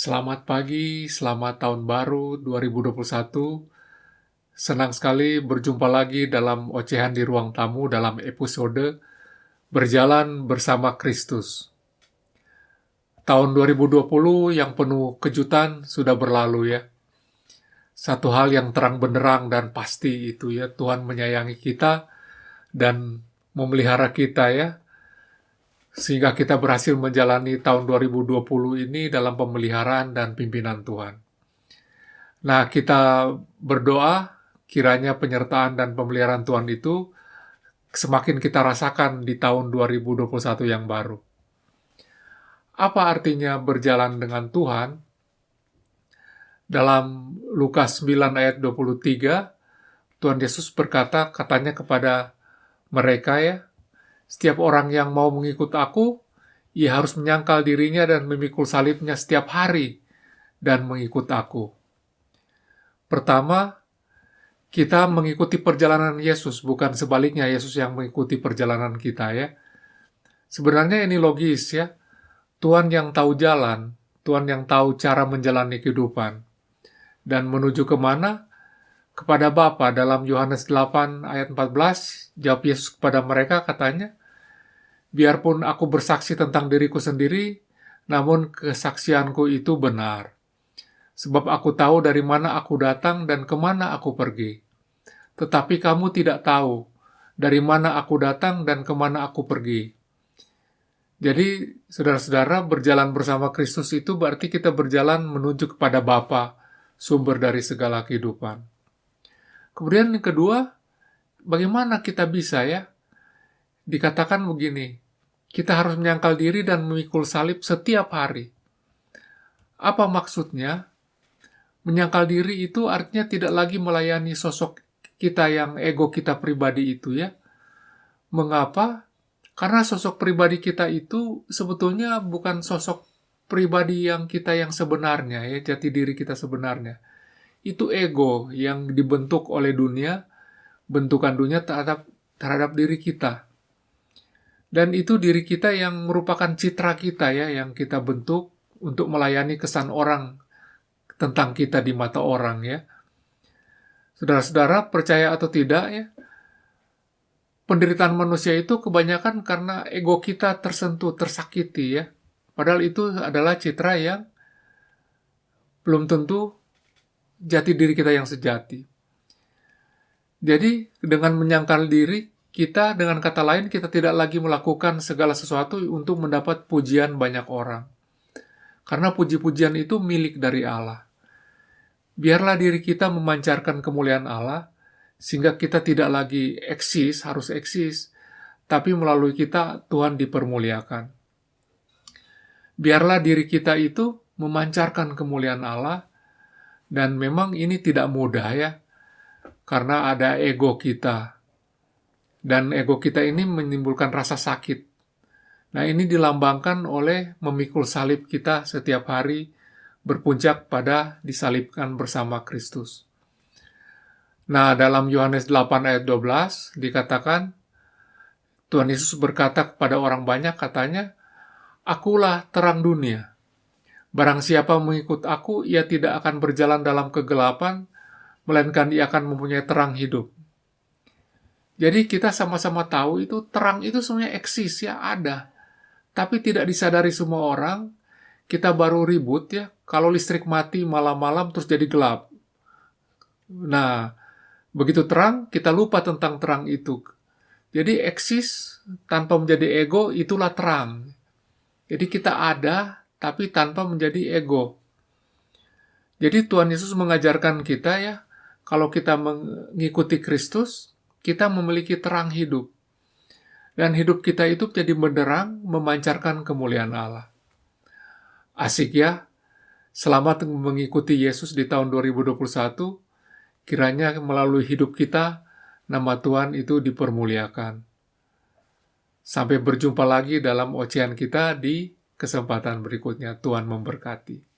Selamat pagi, selamat tahun baru 2021. Senang sekali berjumpa lagi dalam ocehan di ruang tamu dalam episode Berjalan Bersama Kristus. Tahun 2020 yang penuh kejutan sudah berlalu ya. Satu hal yang terang benderang dan pasti itu ya, Tuhan menyayangi kita dan memelihara kita ya, sehingga kita berhasil menjalani tahun 2020 ini dalam pemeliharaan dan pimpinan Tuhan. Nah, kita berdoa kiranya penyertaan dan pemeliharaan Tuhan itu semakin kita rasakan di tahun 2021 yang baru. Apa artinya berjalan dengan Tuhan? Dalam Lukas 9 ayat 23, Tuhan Yesus berkata, katanya kepada mereka ya, setiap orang yang mau mengikut aku, ia harus menyangkal dirinya dan memikul salibnya setiap hari dan mengikut aku. Pertama, kita mengikuti perjalanan Yesus, bukan sebaliknya Yesus yang mengikuti perjalanan kita ya. Sebenarnya ini logis ya. Tuhan yang tahu jalan, Tuhan yang tahu cara menjalani kehidupan. Dan menuju kemana? Kepada Bapa. Dalam Yohanes 8 ayat 14, jawab Yesus kepada mereka katanya, biarpun aku bersaksi tentang diriku sendiri, namun kesaksianku itu benar. Sebab aku tahu dari mana aku datang dan kemana aku pergi. Tetapi kamu tidak tahu dari mana aku datang dan kemana aku pergi. Jadi, saudara-saudara, berjalan bersama Kristus itu berarti kita berjalan menuju kepada Bapa, sumber dari segala kehidupan. Kemudian yang kedua, bagaimana kita bisa ya? Dikatakan begini, kita harus menyangkal diri dan memikul salib setiap hari. Apa maksudnya? Menyangkal diri itu artinya tidak lagi melayani sosok kita yang ego kita pribadi itu ya. Mengapa? Karena sosok pribadi kita itu sebetulnya bukan sosok pribadi yang kita yang sebenarnya ya, jati diri kita sebenarnya. Itu ego yang dibentuk oleh dunia, bentukan dunia terhadap diri kita. Dan itu diri kita yang merupakan citra kita ya, yang kita bentuk untuk melayani kesan orang tentang kita di mata orang ya. Saudara-saudara, percaya atau tidak ya, penderitaan manusia itu kebanyakan karena ego kita tersentuh, tersakiti ya. Padahal itu adalah citra yang belum tentu jati diri kita yang sejati. Jadi dengan menyangkal diri, kita dengan kata lain kita tidak lagi melakukan segala sesuatu untuk mendapat pujian banyak orang. Karena puji-pujian itu milik dari Allah. Biarlah diri kita memancarkan kemuliaan Allah, sehingga kita tidak lagi harus eksis, tapi melalui kita Tuhan dipermuliakan. Biarlah diri kita itu memancarkan kemuliaan Allah, dan memang ini tidak mudah ya, karena ada ego kita. Dan ego kita ini menimbulkan rasa sakit. Nah, ini dilambangkan oleh memikul salib kita setiap hari, berpuncak pada disalibkan bersama Kristus. Nah, dalam Yohanes 8 ayat 12 dikatakan, Tuhan Yesus berkata kepada orang banyak, katanya, akulah terang dunia. Barang siapa mengikut aku, ia tidak akan berjalan dalam kegelapan, melainkan ia akan mempunyai terang hidup. Jadi kita sama-sama tahu itu terang itu sebenarnya eksis ya, ada. Tapi tidak disadari semua orang, kita baru ribut ya, kalau listrik mati malam-malam terus jadi gelap. Nah, begitu terang, kita lupa tentang terang itu. Jadi eksis tanpa menjadi ego, itulah terang. Jadi kita ada, tapi tanpa menjadi ego. Jadi Tuhan Yesus mengajarkan kita ya, kalau kita mengikuti Kristus, kita memiliki terang hidup. Dan hidup kita itu jadi benderang, memancarkan kemuliaan Allah. Asik ya, selamat mengikuti Yesus di tahun 2021, kiranya melalui hidup kita, nama Tuhan itu dipermuliakan. Sampai berjumpa lagi dalam ocehan kita di kesempatan berikutnya. Tuhan memberkati.